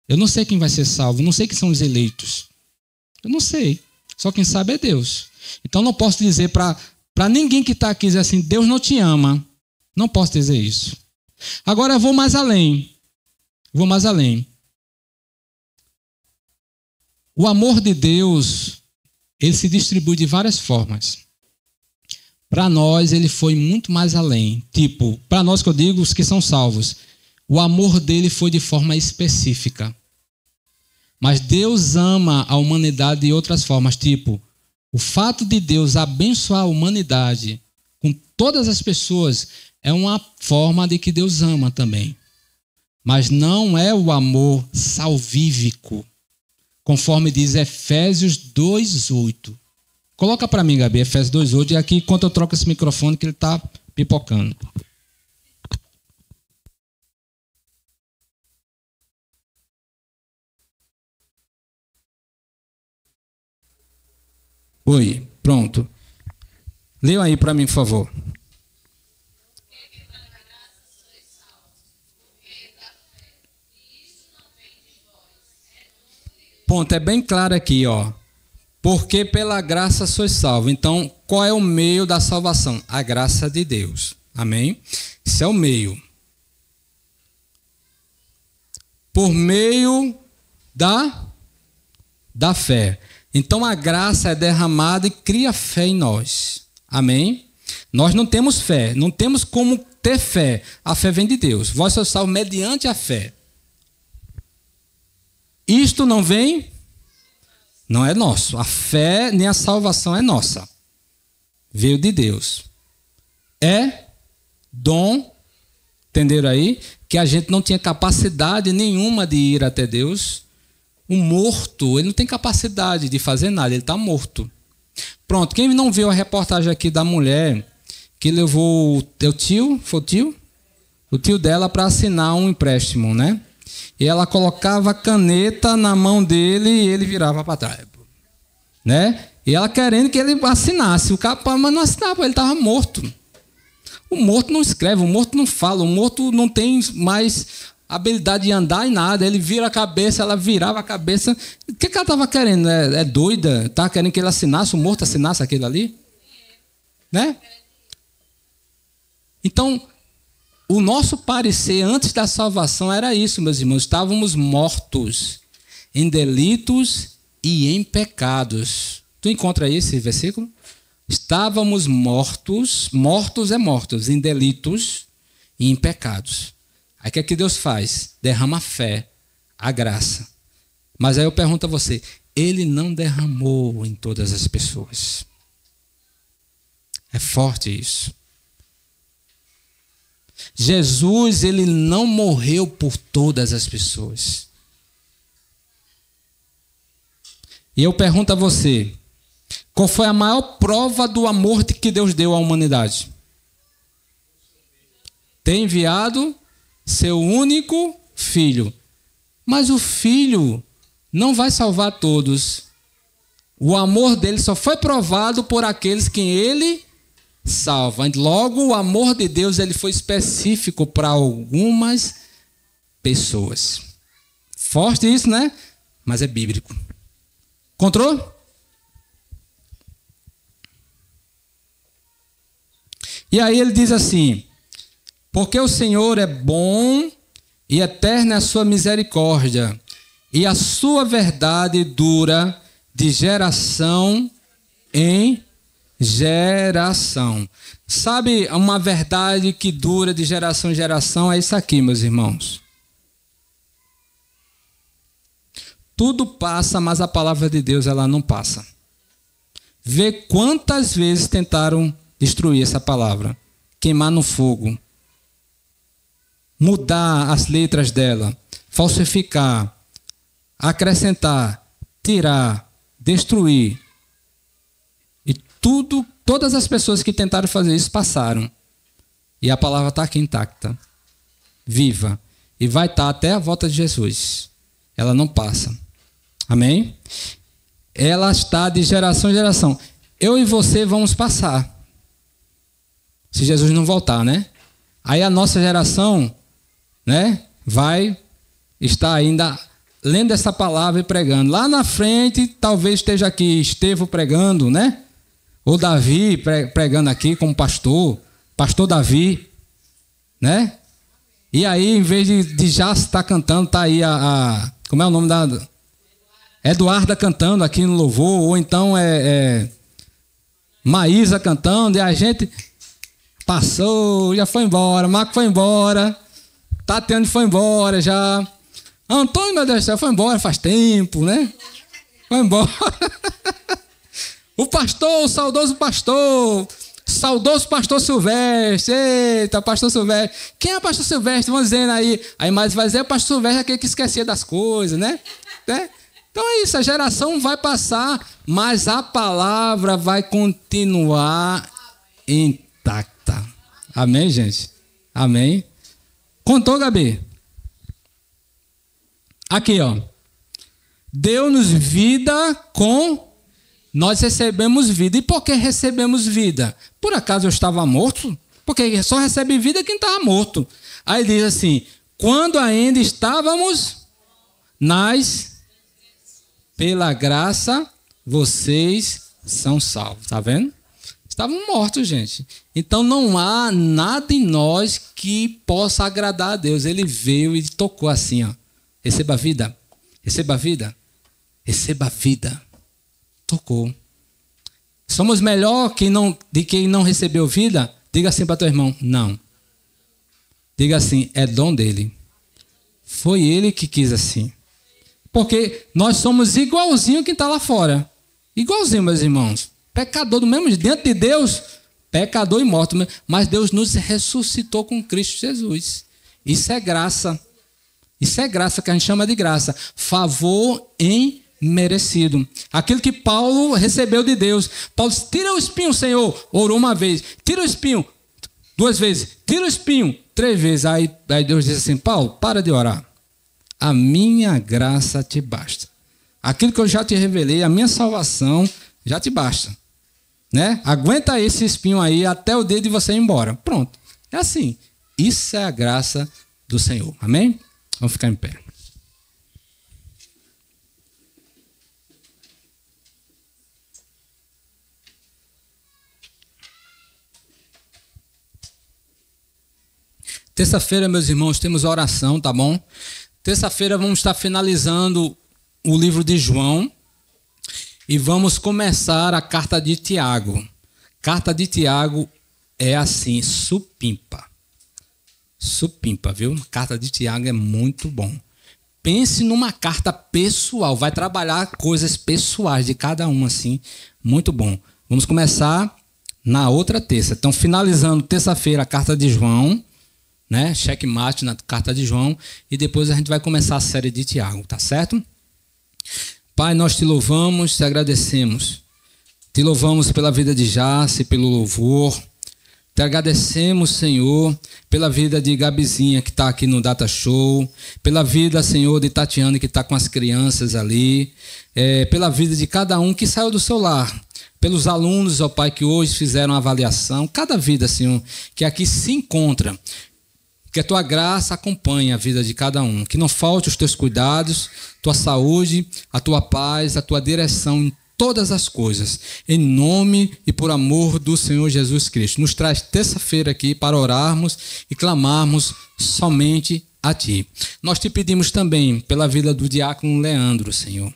Eu não sei quem vai ser salvo. Eu não sei quem são os eleitos. Eu não sei. Só quem sabe é Deus. Então não posso dizer para ninguém que está aqui dizer assim, Deus não te ama. Não posso dizer isso. Agora eu vou mais além. Vou mais além. O amor de Deus, ele se distribui de várias formas. Para nós, ele foi muito mais além. Tipo, para nós que eu digo, os que são salvos, o amor dele foi de forma específica. Mas Deus ama a humanidade de outras formas. Tipo, o fato de Deus abençoar a humanidade com todas as pessoas é uma forma de que Deus ama também. Mas não é o amor salvífico. Conforme diz Efésios 2:8. Coloca para mim, Gabi, Efésios 2:8. E aqui, enquanto eu troco esse microfone, que ele está pipocando. Oi, pronto. Leia aí para mim, por favor. Ponto, é bem claro aqui, ó. Porque pela graça sois salvos. Então, qual é o meio da salvação? A graça de Deus. Amém? Isso é o meio. Por meio da fé. Então, a graça é derramada e cria fé em nós. Amém? Nós não temos fé. Não temos como ter fé. A fé vem de Deus. Vós sois salvos mediante a fé. Isto não vem, não é nosso. A fé nem a salvação é nossa. Veio de Deus. É dom, entenderam aí? Que a gente não tinha capacidade nenhuma de ir até Deus. O morto, ele não tem capacidade de fazer nada, ele está morto. Pronto, quem não viu a reportagem aqui da mulher que levou o teu tio, foi o tio? O tio dela para assinar um empréstimo, né? E ela colocava a caneta na mão dele e ele virava para trás. Né? E ela querendo que ele assinasse. O cara, mas não assinava, ele estava morto. O morto não escreve, o morto não fala, o morto não tem mais habilidade de andar em nada. Ele vira a cabeça, ela virava a cabeça. O que ela estava querendo? É doida? Estava querendo que ele assinasse, o morto assinasse aquilo ali? Né? Então, o nosso parecer antes da salvação era isso, meus irmãos. Estávamos mortos em delitos e em pecados. Tu encontra aí esse versículo? Estávamos mortos em delitos e em pecados. Aí o que é que Deus faz? Derrama a fé, a graça. Mas aí eu pergunto a você, ele não derramou em todas as pessoas. É forte isso. Jesus, ele não morreu por todas as pessoas. E eu pergunto a você, qual foi a maior prova do amor que Deus deu à humanidade? Ter enviado seu único filho. Mas o Filho não vai salvar todos. O amor dele só foi provado por aqueles que ele salva. Logo, o amor de Deus ele foi específico para algumas pessoas. Forte isso, né? Mas é bíblico. Encontrou? E aí ele diz assim: porque o Senhor é bom e eterna é a sua misericórdia, e a sua verdade dura de geração em geração. Sabe, uma verdade que dura de geração em geração é isso aqui, meus irmãos. Tudo passa, mas a palavra de Deus ela não passa. Vê quantas vezes tentaram destruir essa palavra, queimar no fogo, mudar as letras dela, falsificar, acrescentar, tirar, destruir. E todas as pessoas que tentaram fazer isso passaram. E a palavra está aqui intacta, viva, e vai estar até a volta de Jesus. Ela não passa. Amém? Ela está de geração em geração. Eu e você vamos passar. Se Jesus não voltar, né? Aí a nossa geração, né, vai estar ainda lendo essa palavra e pregando. Lá na frente, talvez esteja aqui Estevão pregando, né? Ou Davi pregando aqui como pastor Davi, né? E aí, em vez de já estar cantando, tá aí como é o nome da... Eduarda cantando aqui no louvor, ou então Maísa cantando, e a gente passou, já foi embora, Marco foi embora, Tatiane foi embora já, Antônio, meu Deus do céu, foi embora faz tempo, né? Foi embora. O pastor, o saudoso pastor Silvestre, eita, pastor Silvestre. Quem é o pastor Silvestre? Vão dizendo aí. Aí mais vai dizer, o pastor Silvestre é aquele que esquecia das coisas, né? Então é isso, a geração vai passar, mas a palavra vai continuar intacta. Amém, gente? Amém? Contou, Gabi? Aqui, ó. Deu-nos vida com... Nós recebemos vida. E por que recebemos vida? Por acaso eu estava morto? Porque só recebe vida quem estava morto. Aí diz assim, quando ainda estávamos pela graça, vocês são salvos. Tá vendo? Estavam mortos, gente. Então não há nada em nós que possa agradar a Deus. Ele veio e tocou assim, ó. Receba a vida. Receba a vida. Receba a vida. Tocou. Somos melhor de quem não recebeu vida? Diga assim para teu irmão, não. Diga assim, é dom dele. Foi ele que quis assim. Porque nós somos igualzinho quem está lá fora. Igualzinho, meus irmãos. Pecador do mesmo jeito. Diante de Deus, pecador e morto. Mas Deus nos ressuscitou com Cristo Jesus. Isso é graça. Isso é graça que a gente chama de graça. Favor imerecido. Aquilo que Paulo recebeu de Deus. Paulo disse, tira o espinho, Senhor. Orou uma vez. Tira o espinho. 2 vezes. Tira o espinho. 3 vezes. Aí Deus disse assim, Paulo, para de orar. A minha graça te basta. Aquilo que eu já te revelei, a minha salvação já te basta. Né? Aguenta esse espinho aí até o dia de você ir embora. Pronto. É assim. Isso é a graça do Senhor. Amém? Vamos ficar em pé. Terça-feira, meus irmãos, temos oração, tá bom? Terça-feira vamos estar finalizando o livro de João e vamos começar a carta de Tiago. Carta de Tiago é assim, supimpa. Supimpa, viu? Carta de Tiago é muito bom. Pense numa carta pessoal, vai trabalhar coisas pessoais de cada um assim, muito bom. Vamos começar na outra terça. Então, finalizando terça-feira a carta de João, né? Checkmate na carta de João e depois a gente vai começar a série de Tiago, tá certo? Pai, nós te louvamos, te agradecemos. Te louvamos pela vida de Jace, pelo louvor. Te agradecemos, Senhor, pela vida de Gabizinha, que está aqui no Data Show, pela vida, Senhor, de Tatiana, que está com as crianças ali, pela vida de cada um que saiu do seu lar, pelos alunos, ó Pai, que hoje fizeram a avaliação, cada vida, Senhor, que aqui se encontra, que a Tua graça acompanhe a vida de cada um, que não falte os Teus cuidados, Tua saúde, a Tua paz, a Tua direção em todas as coisas, em nome e por amor do Senhor Jesus Cristo. Nos traz terça-feira aqui para orarmos e clamarmos somente a Ti. Nós te pedimos também pela vida do diácono Leandro, Senhor.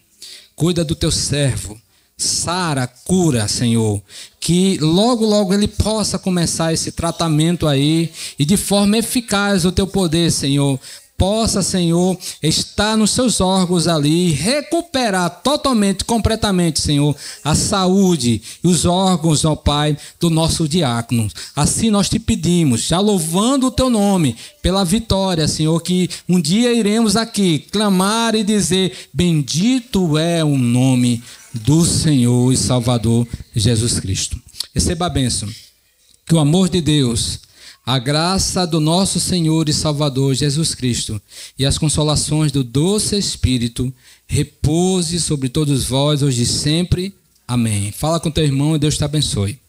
Cuida do Teu servo. Sara, cura, Senhor, que logo, logo ele possa começar esse tratamento aí e de forma eficaz o Teu poder, Senhor, possa, Senhor, estar nos seus órgãos ali, recuperar totalmente, completamente, Senhor, a saúde e os órgãos, ó Pai, do nosso diácono. Assim nós te pedimos, já louvando o Teu nome, pela vitória, Senhor, que um dia iremos aqui clamar e dizer, bendito é o nome do Senhor e Salvador Jesus Cristo. Receba a bênção. Que o amor de Deus, a graça do nosso Senhor e Salvador Jesus Cristo e as consolações do doce Espírito repouse sobre todos vós hoje e sempre. Amém. Fala com teu irmão e Deus te abençoe.